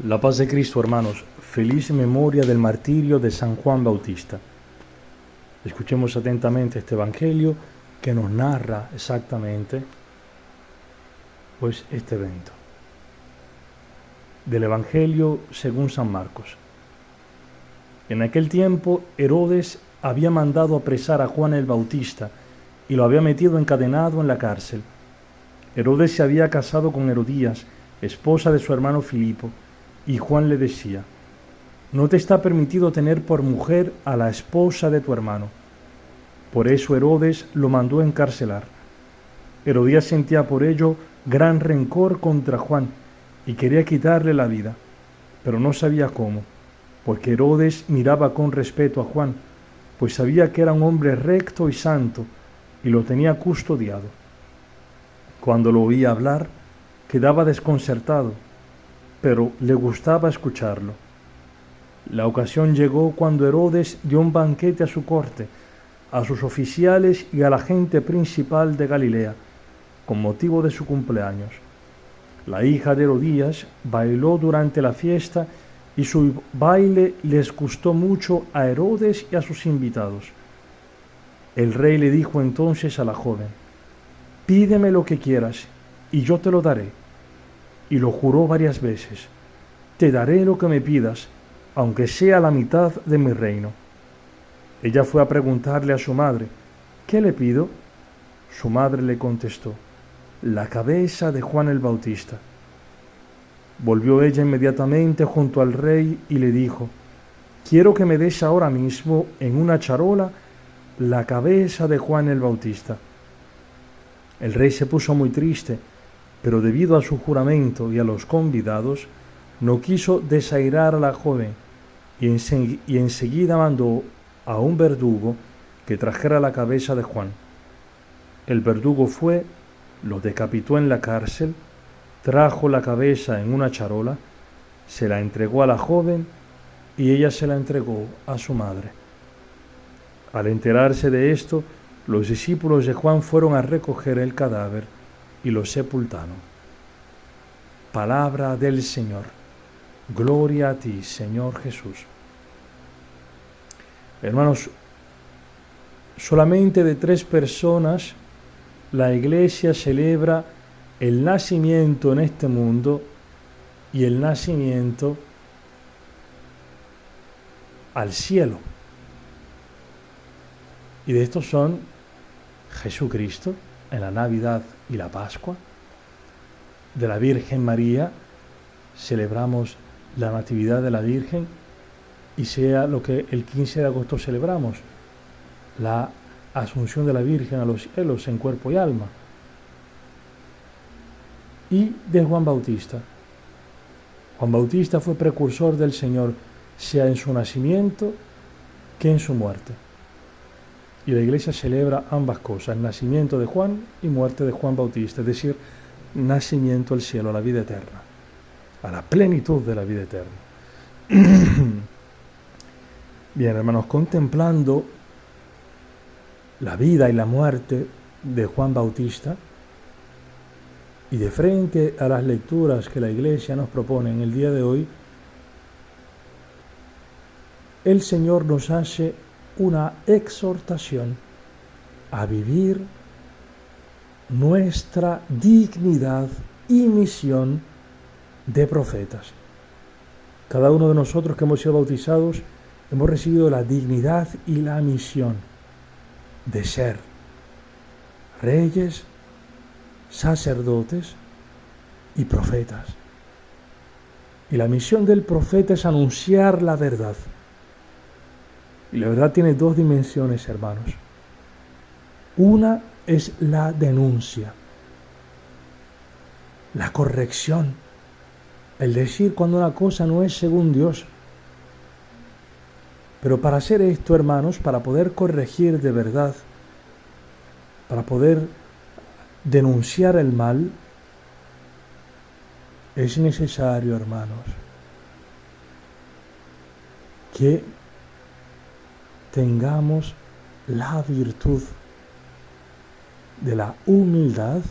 La paz de Cristo, hermanos. Feliz memoria del martirio de San Juan Bautista. Escuchemos atentamente este evangelio que nos narra exactamente pues este evento. Del evangelio según San Marcos. En aquel tiempo Herodes había mandado apresar a Juan el Bautista y lo había metido encadenado en la cárcel. Herodes se había casado con Herodías, esposa de su hermano Filipo, y Juan le decía: no te está permitido tener por mujer a la esposa de tu hermano. Por eso Herodes lo mandó encarcelar. Herodías sentía por ello gran rencor contra Juan y quería quitarle la vida, pero no sabía cómo, porque Herodes miraba con respeto a Juan, pues sabía que era un hombre recto y santo y lo tenía custodiado. Cuando lo oía hablar, quedaba desconcertado, pero le gustaba escucharlo. La ocasión llegó cuando Herodes dio un banquete a su corte, a sus oficiales y a la gente principal de Galilea, con motivo de su cumpleaños. La hija de Herodías bailó durante la fiesta y su baile les gustó mucho a Herodes y a sus invitados. El rey le dijo entonces a la joven: pídeme lo que quieras y yo te lo daré. Y lo juró varias veces: te daré lo que me pidas, aunque sea la mitad de mi reino. Ella fue a preguntarle a su madre: ¿qué le pido? Su madre le contestó: la cabeza de Juan el Bautista. Volvió ella inmediatamente junto al rey y le dijo: quiero que me des ahora mismo en una charola la cabeza de Juan el Bautista. El rey se puso muy triste, pero debido a su juramento y a los convidados, no quiso desairar a la joven y enseguida mandó a un verdugo que trajera la cabeza de Juan. El verdugo fue, lo decapitó en la cárcel, trajo la cabeza en una charola, se la entregó a la joven y ella se la entregó a su madre. Al enterarse de esto, los discípulos de Juan fueron a recoger el cadáver y lo sepultaron. Palabra del Señor. Gloria a ti, Señor Jesús. Hermanos, solamente de 3 personas la Iglesia celebra el nacimiento en este mundo y el nacimiento al cielo. Y de estos son Jesucristo en la Navidad y la Pascua. De la Virgen María celebramos la Natividad de la Virgen, y sea lo que el 15 de agosto celebramos, la Asunción de la Virgen a los cielos en cuerpo y alma. Y de Juan Bautista. Juan Bautista fue precursor del Señor, sea en su nacimiento que en su muerte. Y la Iglesia celebra ambas cosas: nacimiento de Juan y muerte de Juan Bautista, es decir, nacimiento al cielo, a la vida eterna, a la plenitud de la vida eterna. Bien, hermanos, contemplando la vida y la muerte de Juan Bautista y de frente a las lecturas que la Iglesia nos propone en el día de hoy, el Señor nos hace una exhortación a vivir nuestra dignidad y misión de profetas. Cada uno de nosotros que hemos sido bautizados hemos recibido la dignidad y la misión de ser reyes, sacerdotes y profetas. Y la misión del profeta es anunciar la verdad. Y la verdad tiene 2 dimensiones, hermanos. Una es la denuncia, la corrección, el decir cuando una cosa no es según Dios. Pero para hacer esto, hermanos, para poder corregir de verdad, para poder denunciar el mal, es necesario, hermanos, que tengamos la virtud de la humildad,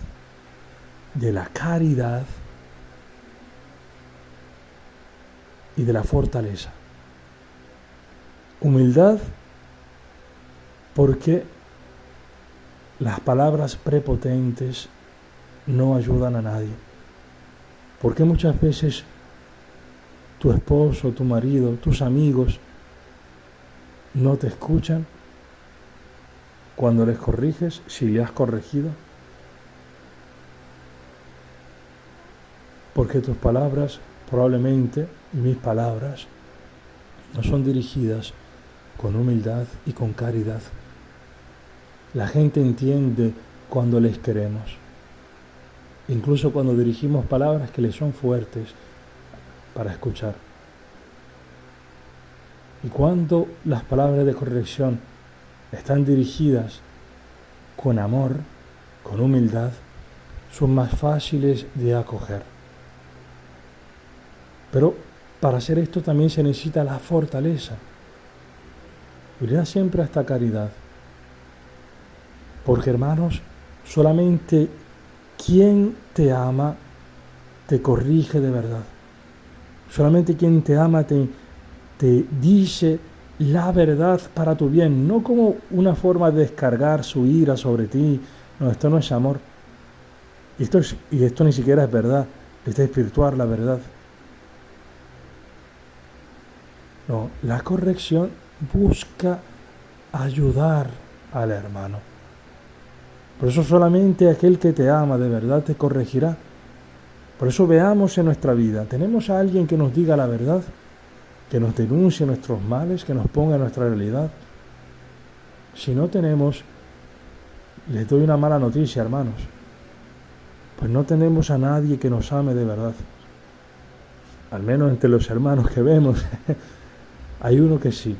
de la caridad y de la fortaleza. Humildad porque las palabras prepotentes no ayudan a nadie. Porque muchas veces tu esposo, tu marido, tus amigos no te escuchan cuando les corriges, si le has corregido. Porque tus palabras, probablemente, y mis palabras, no son dirigidas con humildad y con caridad. La gente entiende cuando les queremos, incluso cuando dirigimos palabras que les son fuertes para escuchar. Y cuando las palabras de corrección están dirigidas con amor, con humildad, son más fáciles de acoger. Pero para hacer esto también se necesita la fortaleza. Irá siempre a esta caridad. Porque, hermanos, solamente quien te ama te corrige de verdad. Solamente quien te ama te dice la verdad para tu bien, no como una forma de descargar su ira sobre ti. No, esto no es amor. Y esto ni siquiera es verdad, es espiritual la verdad. No, la corrección busca ayudar al hermano. Por eso solamente aquel que te ama de verdad te corregirá. Por eso veamos en nuestra vida, tenemos a alguien que nos diga la verdad, que nos denuncie nuestros males, que nos ponga en nuestra realidad. Si no tenemos, les doy una mala noticia, hermanos. Pues no tenemos a nadie que nos ame de verdad. Al menos entre los hermanos que vemos, hay uno que sí,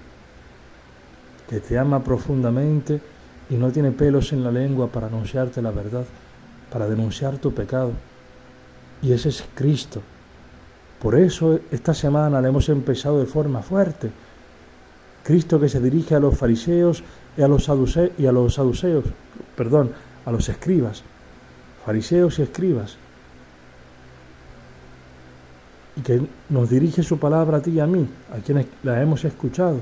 que te ama profundamente y no tiene pelos en la lengua para anunciarte la verdad, para denunciar tu pecado. Y ese es Cristo. Por eso esta semana le hemos empezado de forma fuerte. Cristo que se dirige a los fariseos y a los escribas, fariseos y escribas, y que nos dirige su palabra a ti y a mí, a quienes la hemos escuchado,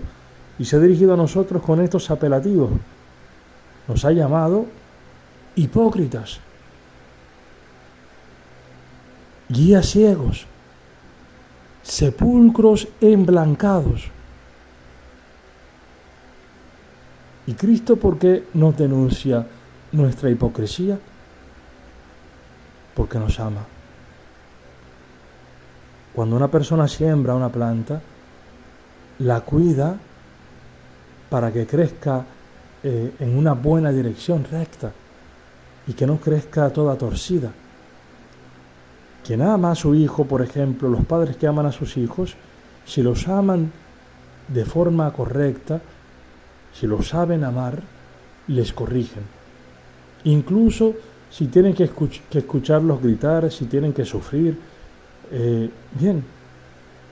y se ha dirigido a nosotros con estos apelativos. Nos ha llamado hipócritas, guías ciegos, sepulcros emblancados. ¿Y Cristo por qué nos denuncia nuestra hipocresía? Porque nos ama. Cuando una persona siembra una planta, la cuida para que crezca en una buena dirección, recta, y que no crezca toda torcida. Quien ama a su hijo, por ejemplo, los padres que aman a sus hijos, si los aman de forma correcta, si los saben amar, les corrigen. Incluso si tienen que escucharlos gritar, si tienen que sufrir. Bien,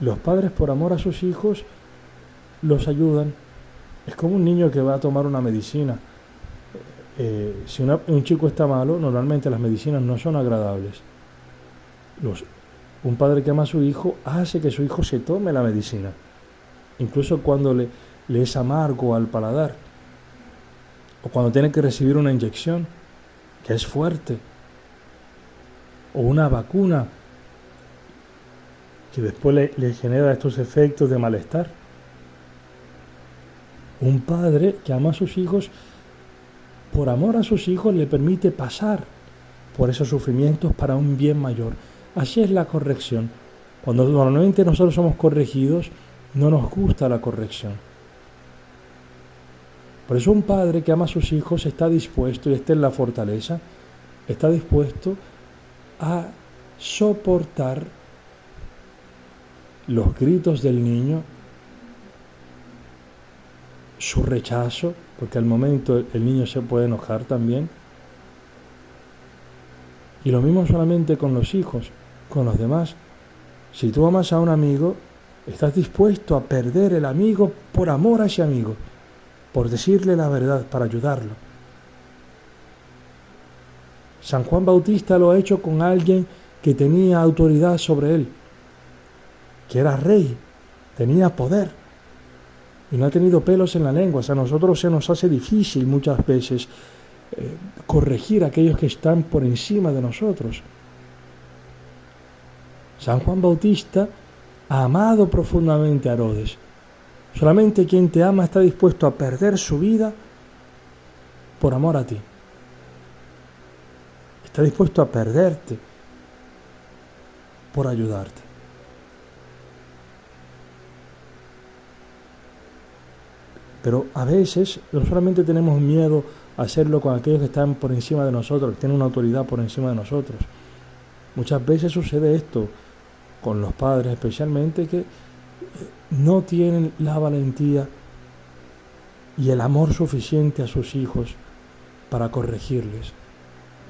los padres por amor a sus hijos los ayudan. Es como un niño que va a tomar una medicina. Si un chico está malo, normalmente las medicinas no son agradables. Un padre que ama a su hijo hace que su hijo se tome la medicina, incluso cuando le es amargo al paladar, o cuando tiene que recibir una inyección que es fuerte, o una vacuna que después le genera estos efectos de malestar. Un padre que ama a sus hijos, por amor a sus hijos, le permite pasar por esos sufrimientos para un bien mayor. Así es la corrección. Cuando normalmente nosotros somos corregidos, no nos gusta la corrección. Por eso un padre que ama a sus hijos está dispuesto, y esta es la fortaleza, está dispuesto a soportar los gritos del niño, su rechazo, porque al momento el niño se puede enojar también. Y lo mismo solamente con los hijos, con los demás. Si tú amas a un amigo, estás dispuesto a perder el amigo por amor a ese amigo, por decirle la verdad, para ayudarlo. San Juan Bautista lo ha hecho con alguien que tenía autoridad sobre él, que era rey, tenía poder y no ha tenido pelos en la lengua. A nosotros se nos hace difícil muchas veces corregir a aquellos que están por encima de nosotros. San Juan Bautista ha amado profundamente a Herodes. Solamente quien te ama está dispuesto a perder su vida por amor a ti. Está dispuesto a perderte por ayudarte. Pero a veces no solamente tenemos miedo a hacerlo con aquellos que están por encima de nosotros, que tienen una autoridad por encima de nosotros. Muchas veces sucede esto con los padres especialmente, que no tienen la valentía y el amor suficiente a sus hijos para corregirles,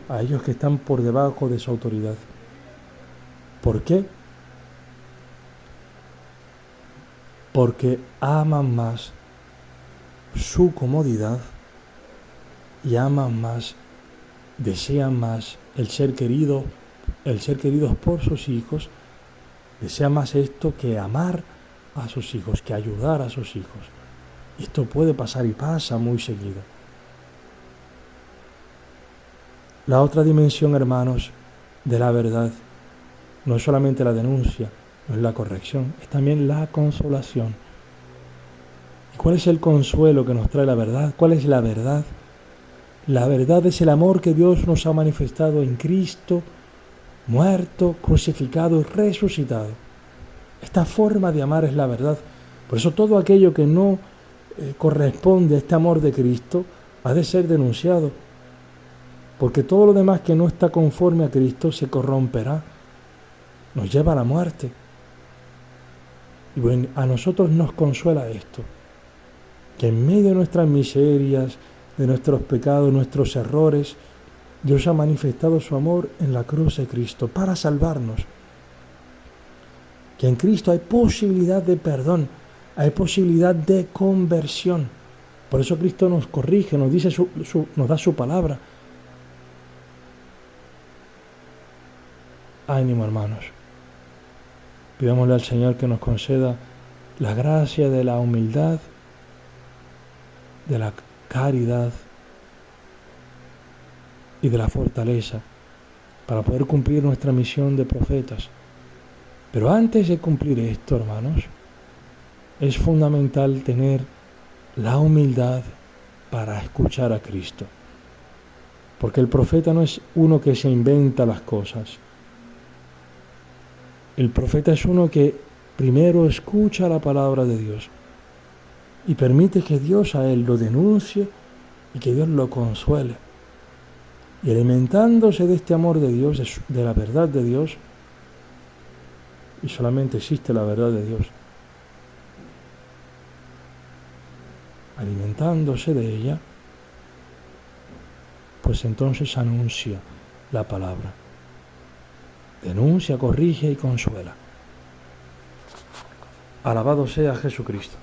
a ellos que están por debajo de su autoridad. ¿Por qué? Porque aman más su comodidad y aman más, desean más el ser queridos por sus hijos, desean más esto que amar a sus hijos, que ayudar a sus hijos. Esto puede pasar y pasa muy seguido. La otra dimensión, hermanos, de la verdad no es solamente la denuncia, no es la corrección, es también la consolación. ¿Y cuál es el consuelo que nos trae la verdad? ¿Cuál es la verdad? La verdad es el amor que Dios nos ha manifestado en Cristo, muerto, crucificado y resucitado. Esta forma de amar es la verdad. Por eso todo aquello que no corresponde a este amor de Cristo ha de ser denunciado. Porque todo lo demás que no está conforme a Cristo se corromperá, nos lleva a la muerte. Y bueno, a nosotros nos consuela esto, que en medio de nuestras miserias, de nuestros pecados, nuestros errores, Dios ha manifestado su amor en la cruz de Cristo para salvarnos. Que en Cristo hay posibilidad de perdón, hay posibilidad de conversión. Por eso Cristo nos corrige, nos dice nos da su palabra. Ánimo, hermanos. Pidámosle al Señor que nos conceda la gracia de la humildad, de la caridad y de la fortaleza para poder cumplir nuestra misión de profetas. Pero antes de cumplir esto, hermanos, es fundamental tener la humildad para escuchar a Cristo. Porque el profeta no es uno que se inventa las cosas. El profeta es uno que primero escucha la palabra de Dios y permite que Dios a él lo denuncie y que Dios lo consuele. Y alimentándose de este amor de Dios, de la verdad de Dios, y solamente existe la verdad de Dios, alimentándose de ella, pues entonces anuncia la palabra. Denuncia, corrige y consuela. Alabado sea Jesucristo.